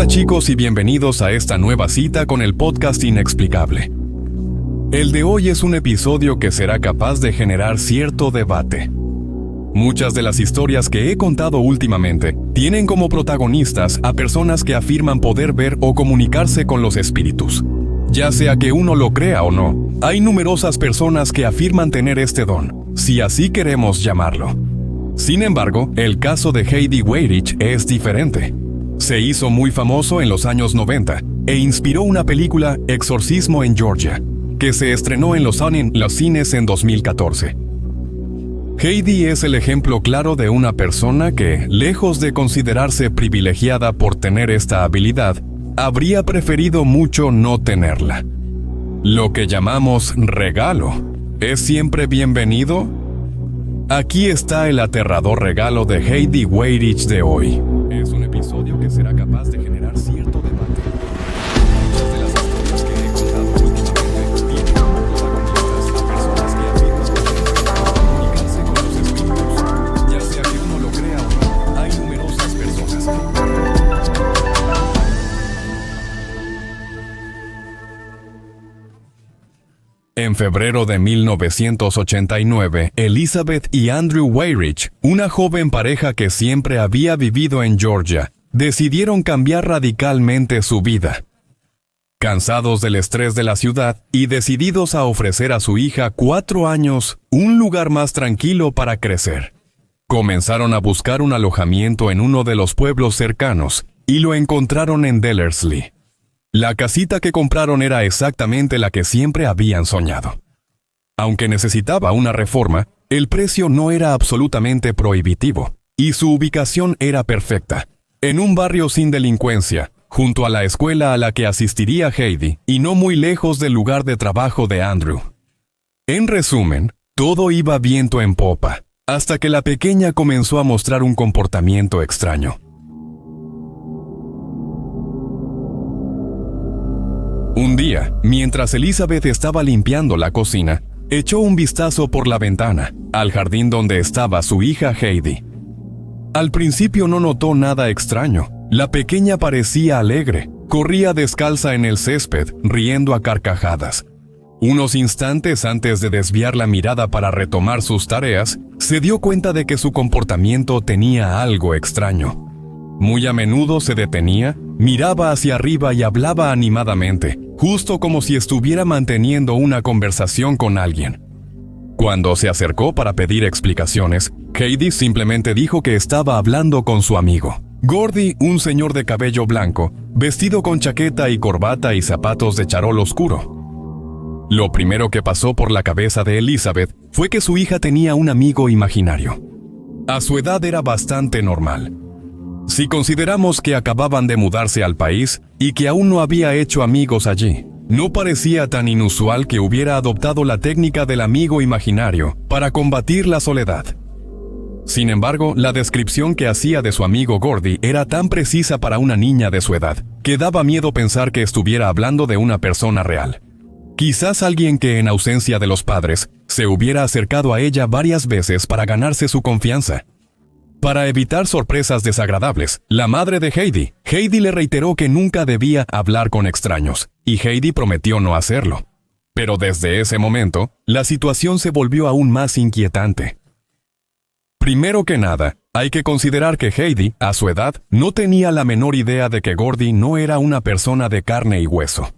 Hola chicos y bienvenidos a esta nueva cita con el podcast Inexplicable. El de hoy es un episodio que será capaz de generar cierto debate. Muchas de las historias que he contado últimamente tienen como protagonistas a personas que afirman poder ver o comunicarse con los espíritus. Ya sea que uno lo crea o no, hay numerosas personas que afirman tener este don, si así queremos llamarlo. Sin embargo, el caso de Heidi Weirich es diferente. Se hizo muy famoso en los años 90 e inspiró una película, Exorcismo en Georgia, que se estrenó en los cines en 2014. Heidi es el ejemplo claro de una persona que, lejos de considerarse privilegiada por tener esta habilidad, habría preferido mucho no tenerla. Lo que llamamos regalo, ¿es siempre bienvenido? Aquí está el aterrador regalo de Heidi Weirich de hoy. Es un episodio que será capaz de generar cierto debate. Muchas de las historias que he contado últimamente tienen como protagonistas a personas que afirman comunicarse con los espíritus. Ya sea que uno lo crea o no, hay numerosas personas que... En febrero de 1989, Elizabeth y Andrew Weirich, una joven pareja que siempre había vivido en Georgia, decidieron cambiar radicalmente su vida. Cansados del estrés de la ciudad y decididos a ofrecer a su hija 4 años un lugar más tranquilo para crecer, comenzaron a buscar un alojamiento en uno de los pueblos cercanos y lo encontraron en Dellerslie. La casita que compraron era exactamente la que siempre habían soñado. Aunque necesitaba una reforma, el precio no era absolutamente prohibitivo, y su ubicación era perfecta, en un barrio sin delincuencia, junto a la escuela a la que asistiría Heidi, y no muy lejos del lugar de trabajo de Andrew. En resumen, todo iba viento en popa, hasta que la pequeña comenzó a mostrar un comportamiento extraño. Un día, mientras Elizabeth estaba limpiando la cocina, echó un vistazo por la ventana, al jardín donde estaba su hija Heidi. Al principio no notó nada extraño. La pequeña parecía alegre, corría descalza en el césped, riendo a carcajadas. Unos instantes antes de desviar la mirada para retomar sus tareas, se dio cuenta de que su comportamiento tenía algo extraño. Muy a menudo se detenía, miraba hacia arriba y hablaba animadamente, justo como si estuviera manteniendo una conversación con alguien. Cuando se acercó para pedir explicaciones, Heidi simplemente dijo que estaba hablando con su amigo. Gordy, un señor de cabello blanco, vestido con chaqueta y corbata y zapatos de charol oscuro. Lo primero que pasó por la cabeza de Elizabeth fue que su hija tenía un amigo imaginario. A su edad era bastante normal. Si consideramos que acababan de mudarse al país y que aún no había hecho amigos allí, no parecía tan inusual que hubiera adoptado la técnica del amigo imaginario para combatir la soledad. Sin embargo, la descripción que hacía de su amigo Gordy era tan precisa para una niña de su edad, que daba miedo pensar que estuviera hablando de una persona real. Quizás alguien que, en ausencia de los padres, se hubiera acercado a ella varias veces para ganarse su confianza. Para evitar sorpresas desagradables, la madre de Heidi le reiteró que nunca debía hablar con extraños, y Heidi prometió no hacerlo. Pero desde ese momento, la situación se volvió aún más inquietante. Primero que nada, hay que considerar que Heidi, a su edad, no tenía la menor idea de que Gordy no era una persona de carne y hueso.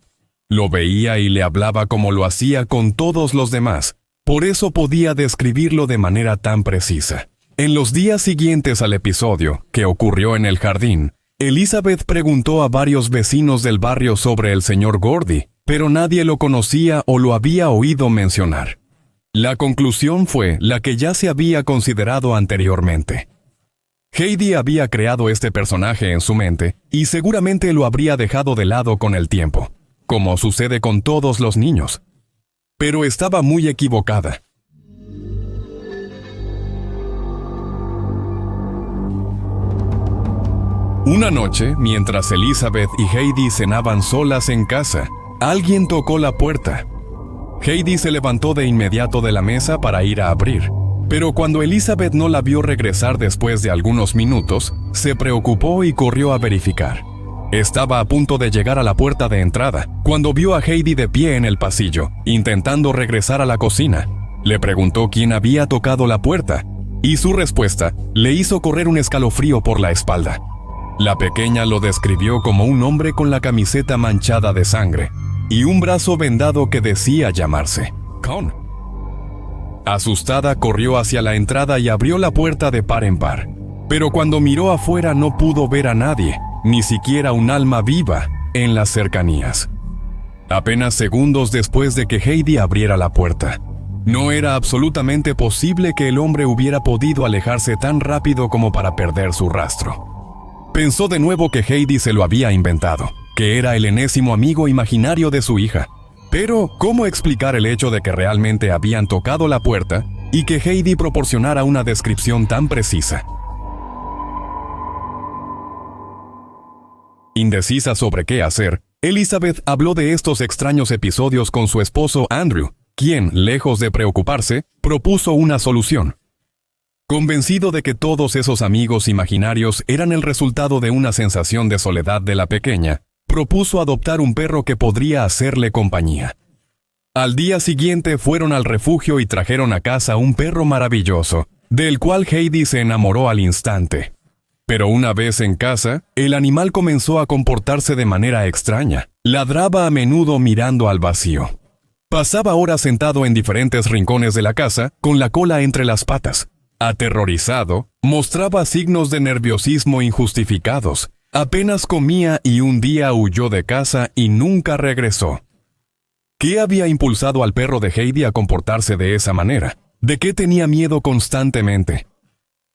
Lo veía y le hablaba como lo hacía con todos los demás, por eso podía describirlo de manera tan precisa. En los días siguientes al episodio, que ocurrió en el jardín, Elizabeth preguntó a varios vecinos del barrio sobre el señor Gordy, pero nadie lo conocía o lo había oído mencionar. La conclusión fue la que ya se había considerado anteriormente. Heidi había creado este personaje en su mente y seguramente lo habría dejado de lado con el tiempo, como sucede con todos los niños. Pero estaba muy equivocada. Una noche, mientras Elizabeth y Heidi cenaban solas en casa, alguien tocó la puerta. Heidi se levantó de inmediato de la mesa para ir a abrir, pero cuando Elizabeth no la vio regresar después de algunos minutos, se preocupó y corrió a verificar. Estaba a punto de llegar a la puerta de entrada, cuando vio a Heidi de pie en el pasillo, intentando regresar a la cocina. Le preguntó quién había tocado la puerta, y su respuesta le hizo correr un escalofrío por la espalda. La pequeña lo describió como un hombre con la camiseta manchada de sangre, y un brazo vendado que decía llamarse Con. Asustada, corrió hacia la entrada y abrió la puerta de par en par. Pero cuando miró afuera no pudo ver a nadie, ni siquiera un alma viva, en las cercanías. Apenas segundos después de que Heidi abriera la puerta. No era absolutamente posible que el hombre hubiera podido alejarse tan rápido como para perder su rastro. Pensó de nuevo que Heidi se lo había inventado, que era el enésimo amigo imaginario de su hija. Pero, ¿cómo explicar el hecho de que realmente habían tocado la puerta y que Heidi proporcionara una descripción tan precisa? Indecisa sobre qué hacer, Elizabeth habló de estos extraños episodios con su esposo Andrew, quien, lejos de preocuparse, propuso una solución. Convencido de que todos esos amigos imaginarios eran el resultado de una sensación de soledad de la pequeña, propuso adoptar un perro que podría hacerle compañía. Al día siguiente fueron al refugio y trajeron a casa un perro maravilloso, del cual Heidi se enamoró al instante. Pero una vez en casa, el animal comenzó a comportarse de manera extraña. Ladraba a menudo mirando al vacío. Pasaba horas sentado en diferentes rincones de la casa, con la cola entre las patas. Aterrorizado, mostraba signos de nerviosismo injustificados. Apenas comía y un día huyó de casa y nunca regresó. ¿Qué había impulsado al perro de Heidi a comportarse de esa manera? ¿De qué tenía miedo constantemente?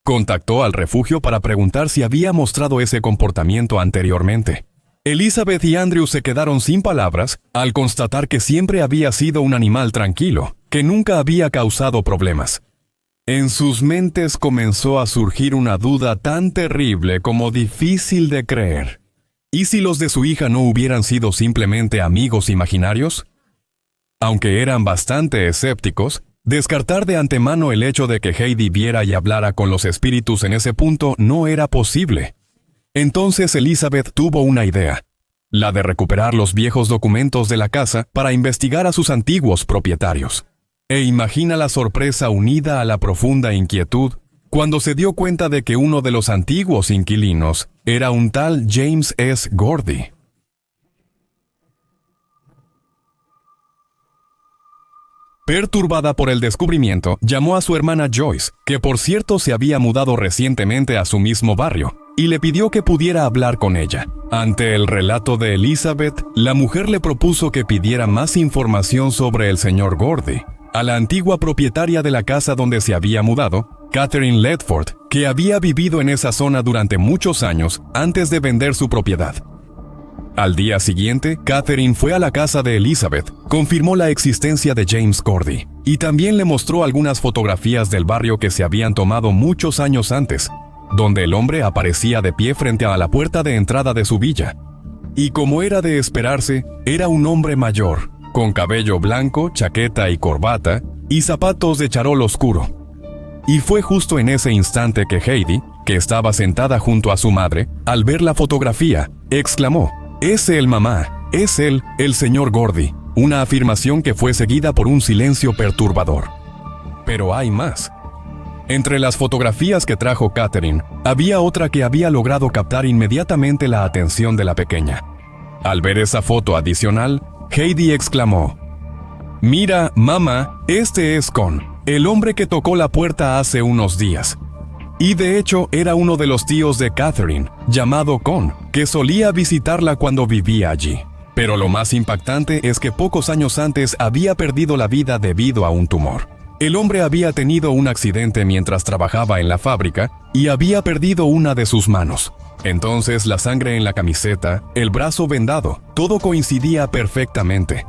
Contactó al refugio para preguntar si había mostrado ese comportamiento anteriormente. Elizabeth y Andrew se quedaron sin palabras al constatar que siempre había sido un animal tranquilo, que nunca había causado problemas. En sus mentes comenzó a surgir una duda tan terrible como difícil de creer. ¿Y si los de su hija no hubieran sido simplemente amigos imaginarios? Aunque eran bastante escépticos, descartar de antemano el hecho de que Heidi viera y hablara con los espíritus en ese punto no era posible. Entonces Elizabeth tuvo una idea, la de recuperar los viejos documentos de la casa para investigar a sus antiguos propietarios. E imagina la sorpresa unida a la profunda inquietud cuando se dio cuenta de que uno de los antiguos inquilinos era un tal James S. Gordy. Perturbada por el descubrimiento, llamó a su hermana Joyce, que por cierto se había mudado recientemente a su mismo barrio, y le pidió que pudiera hablar con ella. Ante el relato de Elizabeth, la mujer le propuso que pidiera más información sobre el señor Gordy, a la antigua propietaria de la casa donde se había mudado, Catherine Ledford, que había vivido en esa zona durante muchos años antes de vender su propiedad. Al día siguiente, Catherine fue a la casa de Elizabeth, confirmó la existencia de James Gordy, y también le mostró algunas fotografías del barrio que se habían tomado muchos años antes, donde el hombre aparecía de pie frente a la puerta de entrada de su villa. Y como era de esperarse, era un hombre mayor, con cabello blanco, chaqueta y corbata, y zapatos de charol oscuro. Y fue justo en ese instante que Heidi, que estaba sentada junto a su madre, al ver la fotografía, exclamó: «Es él, mamá, es él, el señor Gordy», una afirmación que fue seguida por un silencio perturbador. Pero hay más. Entre las fotografías que trajo Catherine, había otra que había logrado captar inmediatamente la atención de la pequeña. Al ver esa foto adicional, Heidi exclamó: «Mira, mamá, este es Con, el hombre que tocó la puerta hace unos días». Y de hecho era uno de los tíos de Catherine, llamado Con, que solía visitarla cuando vivía allí. Pero lo más impactante es que pocos años antes había perdido la vida debido a un tumor. El hombre había tenido un accidente mientras trabajaba en la fábrica y había perdido una de sus manos. Entonces la sangre en la camiseta, el brazo vendado, todo coincidía perfectamente.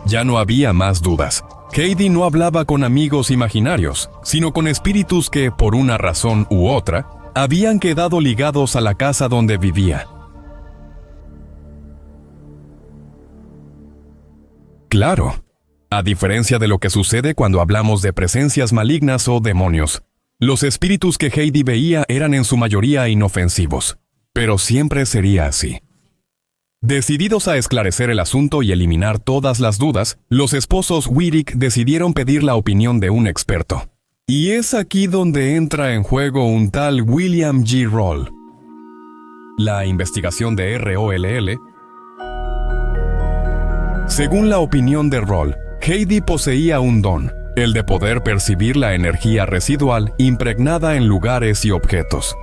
Ya no había más dudas. Heidi no hablaba con amigos imaginarios, sino con espíritus que, por una razón u otra, habían quedado ligados a la casa donde vivía. Claro, a diferencia de lo que sucede cuando hablamos de presencias malignas o demonios, los espíritus que Heidi veía eran en su mayoría inofensivos. Pero siempre sería así. Decididos a esclarecer el asunto y eliminar todas las dudas, los esposos Wittig decidieron pedir la opinión de un experto. Y es aquí donde entra en juego un tal William G. Roll. La investigación de ROLL. Según la opinión de Roll, Heidi poseía un don, el de poder percibir la energía residual impregnada en lugares y objetos.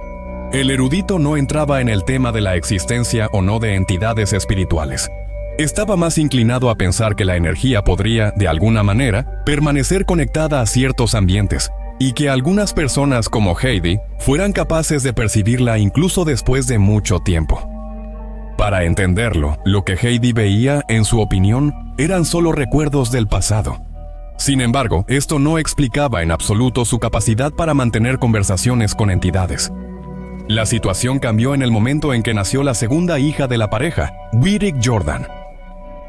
El erudito no entraba en el tema de la existencia o no de entidades espirituales. Estaba más inclinado a pensar que la energía podría, de alguna manera, permanecer conectada a ciertos ambientes, y que algunas personas como Heidi fueran capaces de percibirla incluso después de mucho tiempo. Para entenderlo, lo que Heidi veía, en su opinión, eran solo recuerdos del pasado. Sin embargo, esto no explicaba en absoluto su capacidad para mantener conversaciones con entidades. La situación cambió en el momento en que nació la segunda hija de la pareja, Wittig Jordan.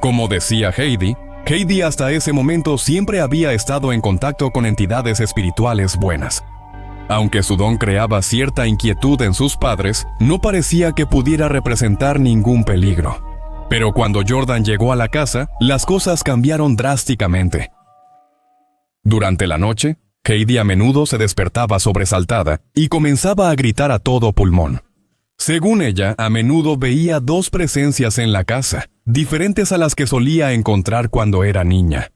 Como decía Heidi hasta ese momento siempre había estado en contacto con entidades espirituales buenas. Aunque su don creaba cierta inquietud en sus padres, no parecía que pudiera representar ningún peligro. Pero cuando Jordan llegó a la casa, las cosas cambiaron drásticamente. Durante la noche, Heidi a menudo se despertaba sobresaltada y comenzaba a gritar a todo pulmón. Según ella, a menudo veía dos presencias en la casa, diferentes a las que solía encontrar cuando era niña.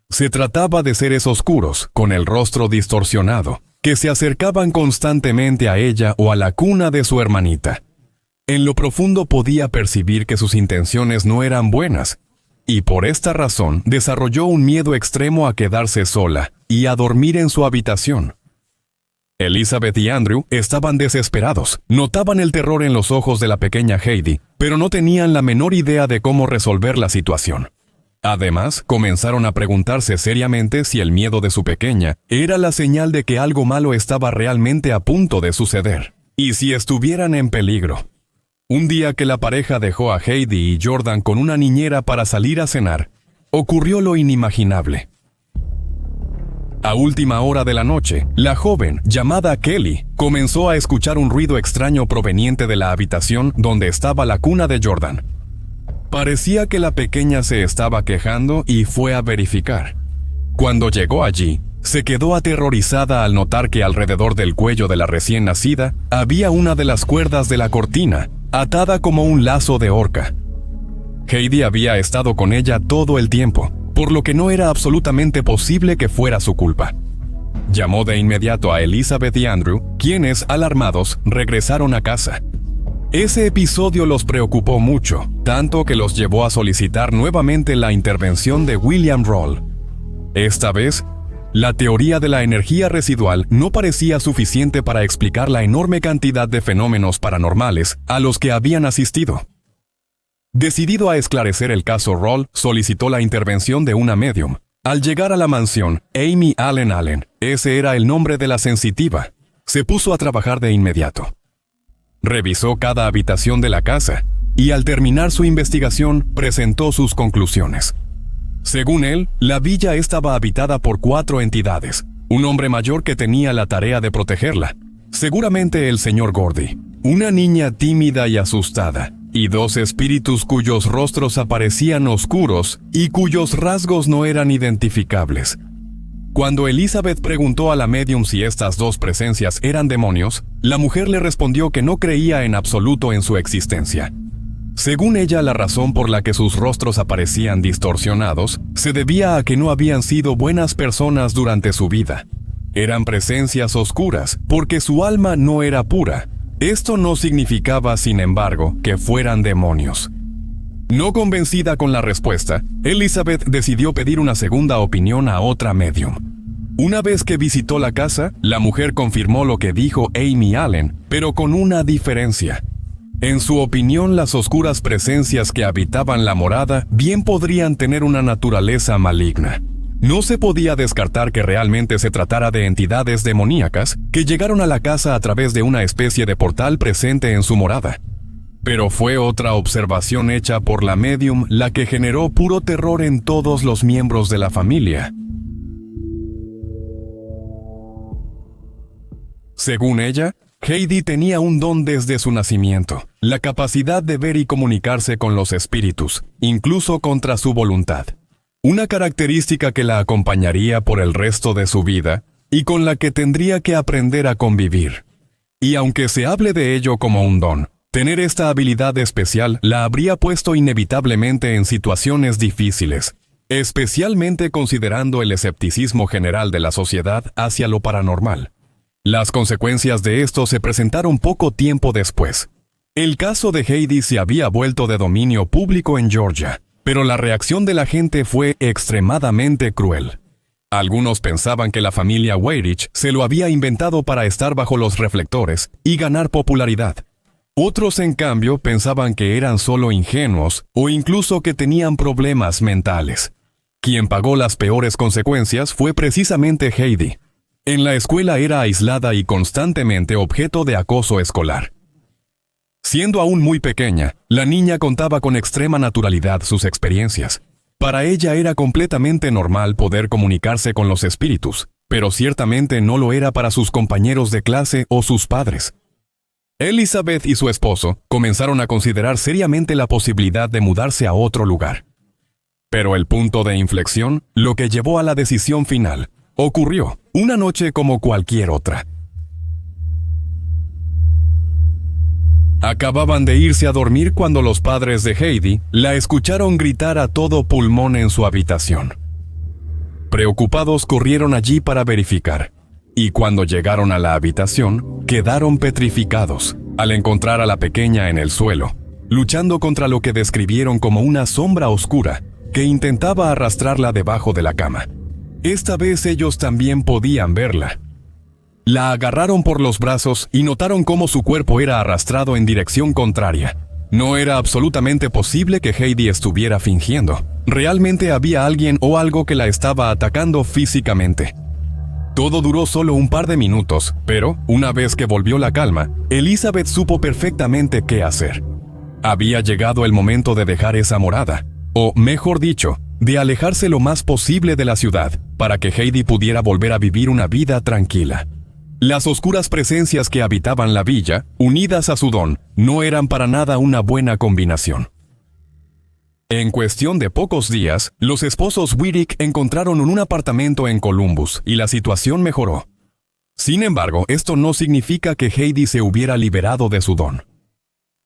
Se trataba de seres oscuros, con el rostro distorsionado, que se acercaban constantemente a ella o a la cuna de su hermanita. En lo profundo podía percibir que sus intenciones no eran buenas, y por esta razón desarrolló un miedo extremo a quedarse sola y a dormir en su habitación. Elizabeth y Andrew estaban desesperados, notaban el terror en los ojos de la pequeña Heidi, pero no tenían la menor idea de cómo resolver la situación. Además, comenzaron a preguntarse seriamente si el miedo de su pequeña era la señal de que algo malo estaba realmente a punto de suceder, y si estuvieran en peligro. Un día que la pareja dejó a Heidi y Jordan con una niñera para salir a cenar, ocurrió lo inimaginable. A última hora de la noche, la joven, llamada Kelly, comenzó a escuchar un ruido extraño proveniente de la habitación donde estaba la cuna de Jordan. Parecía que la pequeña se estaba quejando y fue a verificar. Cuando llegó allí, se quedó aterrorizada al notar que alrededor del cuello de la recién nacida había una de las cuerdas de la cortina, atada como un lazo de horca. Heidi había estado con ella todo el tiempo, por lo que no era absolutamente posible que fuera su culpa. Llamó de inmediato a Elizabeth y Andrew, quienes, alarmados, regresaron a casa. Ese episodio los preocupó mucho, tanto que los llevó a solicitar nuevamente la intervención de William Roll. Esta vez, la teoría de la energía residual no parecía suficiente para explicar la enorme cantidad de fenómenos paranormales a los que habían asistido. Decidido a esclarecer el caso, Roll solicitó la intervención de una médium. Al llegar a la mansión, Amy Allen, ese era el nombre de la sensitiva, se puso a trabajar de inmediato. Revisó cada habitación de la casa y al terminar su investigación presentó sus conclusiones. Según él, la villa estaba habitada por 4 entidades, un hombre mayor que tenía la tarea de protegerla, seguramente el señor Gordy, una niña tímida y asustada, y 2 espíritus cuyos rostros aparecían oscuros y cuyos rasgos no eran identificables. Cuando Elizabeth preguntó a la médium si estas 2 presencias eran demonios, la mujer le respondió que no creía en absoluto en su existencia. Según ella, la razón por la que sus rostros aparecían distorsionados se debía a que no habían sido buenas personas durante su vida. Eran presencias oscuras, porque su alma no era pura. Esto no significaba, sin embargo, que fueran demonios. No convencida con la respuesta, Elizabeth decidió pedir una segunda opinión a otra médium. Una vez que visitó la casa, la mujer confirmó lo que dijo Amy Allen, pero con una diferencia. En su opinión, las oscuras presencias que habitaban la morada bien podrían tener una naturaleza maligna. No se podía descartar que realmente se tratara de entidades demoníacas que llegaron a la casa a través de una especie de portal presente en su morada. Pero fue otra observación hecha por la médium la que generó puro terror en todos los miembros de la familia. Según ella, Heidi tenía un don desde su nacimiento, la capacidad de ver y comunicarse con los espíritus, incluso contra su voluntad. Una característica que la acompañaría por el resto de su vida y con la que tendría que aprender a convivir. Y aunque se hable de ello como un don, tener esta habilidad especial la habría puesto inevitablemente en situaciones difíciles, especialmente considerando el escepticismo general de la sociedad hacia lo paranormal. Las consecuencias de esto se presentaron poco tiempo después. El caso de Heidi se había vuelto de dominio público en Georgia, pero la reacción de la gente fue extremadamente cruel. Algunos pensaban que la familia Weirich se lo había inventado para estar bajo los reflectores y ganar popularidad. Otros, en cambio, pensaban que eran solo ingenuos o incluso que tenían problemas mentales. Quien pagó las peores consecuencias fue precisamente Heidi. En la escuela era aislada y constantemente objeto de acoso escolar. Siendo aún muy pequeña, la niña contaba con extrema naturalidad sus experiencias. Para ella era completamente normal poder comunicarse con los espíritus, pero ciertamente no lo era para sus compañeros de clase o sus padres. Elizabeth y su esposo comenzaron a considerar seriamente la posibilidad de mudarse a otro lugar. Pero el punto de inflexión, lo que llevó a la decisión final, ocurrió una noche como cualquier otra. Acababan de irse a dormir cuando los padres de Heidi la escucharon gritar a todo pulmón en su habitación. Preocupados corrieron allí para verificar, y cuando llegaron a la habitación, quedaron petrificados al encontrar a la pequeña en el suelo, luchando contra lo que describieron como una sombra oscura que intentaba arrastrarla debajo de la cama. Esta vez ellos también podían verla. La agarraron por los brazos y notaron cómo su cuerpo era arrastrado en dirección contraria. No era absolutamente posible que Heidi estuviera fingiendo. Realmente había alguien o algo que la estaba atacando físicamente. Todo duró solo un par de minutos, pero, una vez que volvió la calma, Elizabeth supo perfectamente qué hacer. Había llegado el momento de dejar esa morada, o mejor dicho, de alejarse lo más posible de la ciudad, para que Heidi pudiera volver a vivir una vida tranquila. Las oscuras presencias que habitaban la villa, unidas a su don, no eran para nada una buena combinación. En cuestión de pocos días, los esposos Wyrick encontraron un apartamento en Columbus y la situación mejoró. Sin embargo, esto no significa que Heidi se hubiera liberado de su don.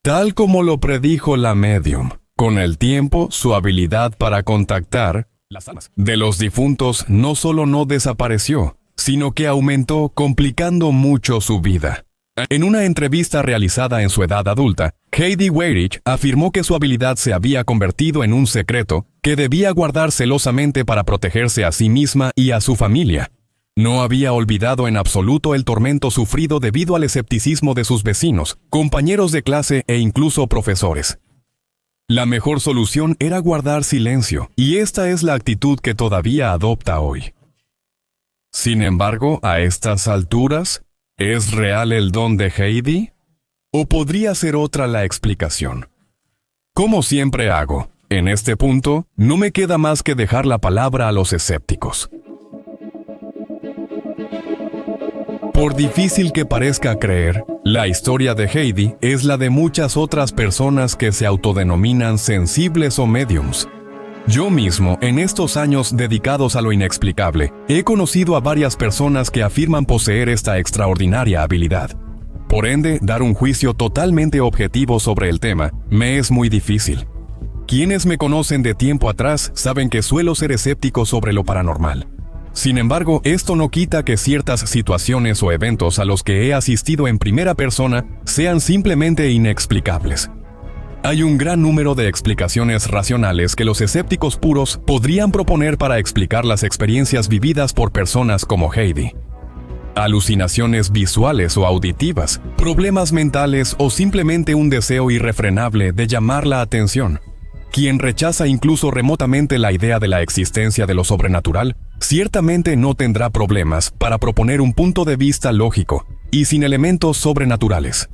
Tal como lo predijo la medium, con el tiempo, su habilidad para contactar las almas de los difuntos no solo no desapareció, sino que aumentó, complicando mucho su vida. En una entrevista realizada en su edad adulta, Heidi Weirich afirmó que su habilidad se había convertido en un secreto que debía guardar celosamente para protegerse a sí misma y a su familia. No había olvidado en absoluto el tormento sufrido debido al escepticismo de sus vecinos, compañeros de clase e incluso profesores. La mejor solución era guardar silencio, y esta es la actitud que todavía adopta hoy. Sin embargo, a estas alturas, ¿es real el don de Heidi? ¿O podría ser otra la explicación? Como siempre hago, en este punto, no me queda más que dejar la palabra a los escépticos. Por difícil que parezca creer, la historia de Heidi es la de muchas otras personas que se autodenominan sensibles o mediums. Yo mismo, en estos años dedicados a lo inexplicable, he conocido a varias personas que afirman poseer esta extraordinaria habilidad. Por ende, dar un juicio totalmente objetivo sobre el tema me es muy difícil. Quienes me conocen de tiempo atrás saben que suelo ser escéptico sobre lo paranormal. Sin embargo, esto no quita que ciertas situaciones o eventos a los que he asistido en primera persona sean simplemente inexplicables. Hay un gran número de explicaciones racionales que los escépticos puros podrían proponer para explicar las experiencias vividas por personas como Heidi. Alucinaciones visuales o auditivas, problemas mentales o simplemente un deseo irrefrenable de llamar la atención. Quien rechaza incluso remotamente la idea de la existencia de lo sobrenatural, ciertamente no tendrá problemas para proponer un punto de vista lógico y sin elementos sobrenaturales.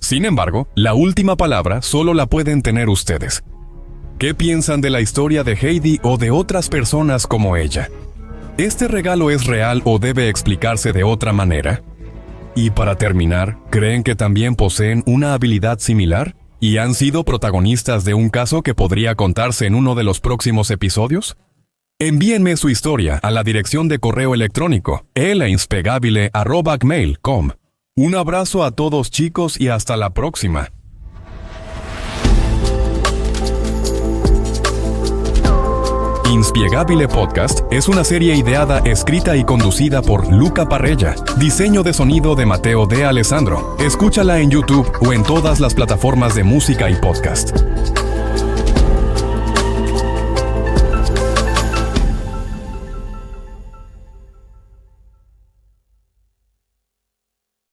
Sin embargo, la última palabra solo la pueden tener ustedes. ¿Qué piensan de la historia de Heidi o de otras personas como ella? ¿Este regalo es real o debe explicarse de otra manera? Y para terminar, ¿creen que también poseen una habilidad similar? ¿Y han sido protagonistas de un caso que podría contarse en uno de los próximos episodios? Envíenme su historia a la dirección de correo electrónico elainspeegabile@gmail.com. Un abrazo a todos, chicos, y hasta la próxima. Inspiegabile Podcast es una serie ideada, escrita y conducida por Luca Parrella. Diseño de sonido de Mateo de Alessandro. Escúchala en YouTube o en todas las plataformas de música y podcast.